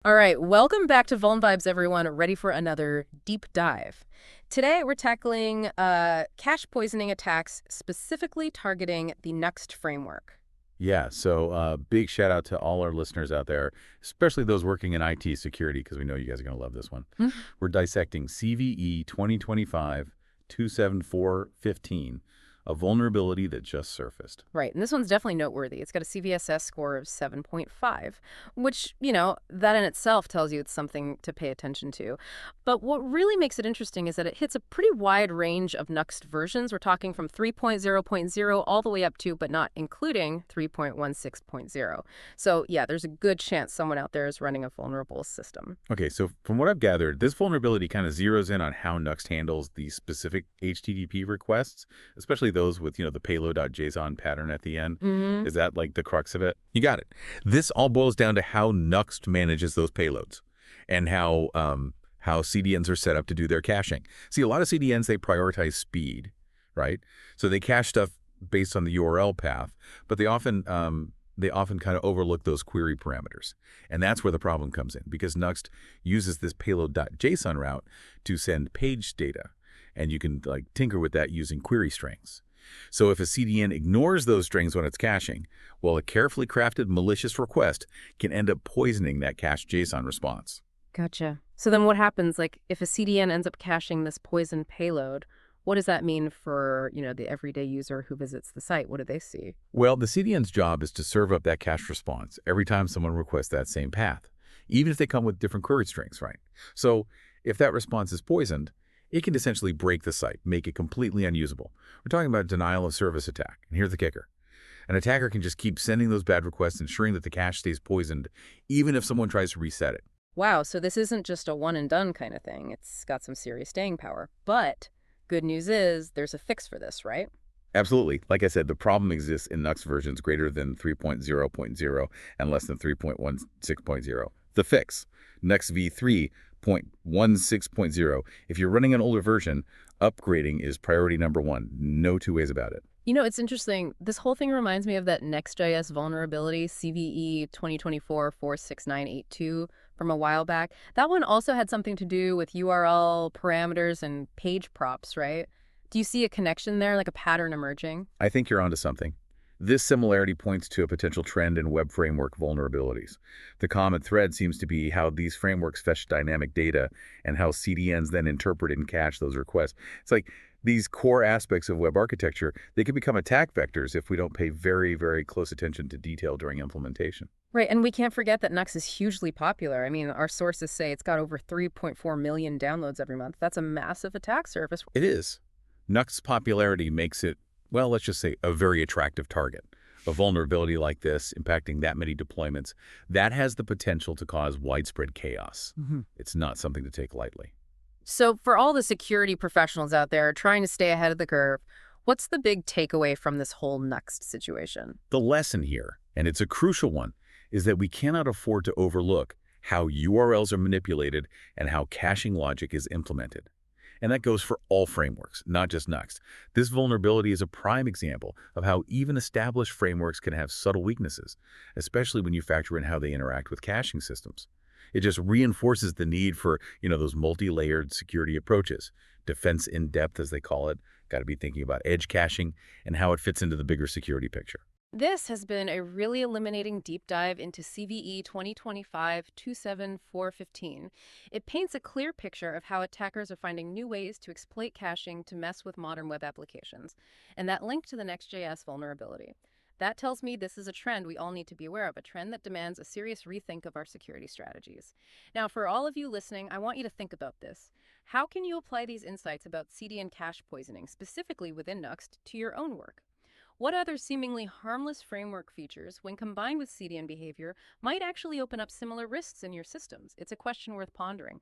All right, welcome back to Vuln Vibes, everyone. Ready for another deep dive. Today, we're tackling cache poisoning attacks, specifically targeting the Nuxt framework. Yeah, so big shout out to all our listeners out there, especially those working in IT security, because we know you guys are going to love this one. Hmm? We're dissecting CVE 2025-27415, a vulnerability that just surfaced. Right, and this one's definitely noteworthy. It's got a CVSS score of 7.5, which, that in itself tells you it's something to pay attention to. But what really makes it interesting is that it hits a pretty wide range of Nuxt versions. We're talking from 3.0.0 all the way up to, but not including, 3.16.0. So, yeah, there's a good chance someone out there is running a vulnerable system. Okay, so from what I've gathered, this vulnerability kind of zeroes in on how Nuxt handles these specific HTTP requests, especially those with, the payload.json pattern at the end. Mm-hmm. Is that like the crux of it? You got it. This all boils down to how Nuxt manages those payloads and how CDNs are set up to do their caching. See, a lot of CDNs, they prioritize speed, right? So they cache stuff based on the URL path, but they often kind of overlook those query parameters. And that's where the problem comes in, because Nuxt uses this payload.json route to send page data, and you can tinker with that using query strings. So if a CDN ignores those strings when it's caching, well, a carefully crafted malicious request can end up poisoning that cached JSON response. Gotcha. So then what happens, if a CDN ends up caching this poison payload, what does that mean for, the everyday user who visits the site? What do they see? Well, the CDN's job is to serve up that cached response every time someone requests that same path, even if they come with different query strings, right? So if that response is poisoned, it can essentially break the site, make it completely unusable. We're talking about a denial of service attack. And here's the kicker. An attacker can just keep sending those bad requests, ensuring that the cache stays poisoned, even if someone tries to reset it. Wow, so this isn't just a one and done kind of thing. It's got some serious staying power. But good news is there's a fix for this, right? Absolutely. Like I said, the problem exists in Nuxt versions greater than 3.0.0 and less than 3.16.0. The fix, Nuxt v3.16.0. If you're running an older version, upgrading is priority number one. No two ways about it. It's interesting. This whole thing reminds me of that Next.js vulnerability, CVE 2024-46982 from a while back. That one also had something to do with URL parameters and page props, right? Do you see a connection there, like a pattern emerging? I think you're onto something. This similarity points to a potential trend in web framework vulnerabilities. The common thread seems to be how these frameworks fetch dynamic data and how CDNs then interpret and cache those requests. It's like these core aspects of web architecture, they can become attack vectors if we don't pay very, very close attention to detail during implementation. Right, and we can't forget that Nux is hugely popular. I mean, our sources say it's got over 3.4 million downloads every month. That's a massive attack surface. It is. Nuxt's popularity makes it, well, let's just say, a very attractive target. A vulnerability like this, impacting that many deployments, that has the potential to cause widespread chaos. Mhm. It's not something to take lightly. So, for all the security professionals out there trying to stay ahead of the curve, what's the big takeaway from this whole Nuxt situation? The lesson here, and it's a crucial one, is that we cannot afford to overlook how URLs are manipulated and how caching logic is implemented. And that goes for all frameworks, not just Nuxt. This vulnerability is a prime example of how even established frameworks can have subtle weaknesses, especially when you factor in how they interact with caching systems. It just reinforces the need for, those multi-layered security approaches. Defense in depth, as they call it. Got to be thinking about edge caching and how it fits into the bigger security picture. This has been a really illuminating deep dive into CVE 2025-27415. It paints a clear picture of how attackers are finding new ways to exploit caching to mess with modern web applications, and that link to the Next.js vulnerability. That tells me this is a trend we all need to be aware of, a trend that demands a serious rethink of our security strategies. Now, for all of you listening, I want you to think about this. How can you apply these insights about CDN cache poisoning, specifically within Nuxt, to your own work? What other seemingly harmless framework features, when combined with CDN behavior, might actually open up similar risks in your systems? It's a question worth pondering.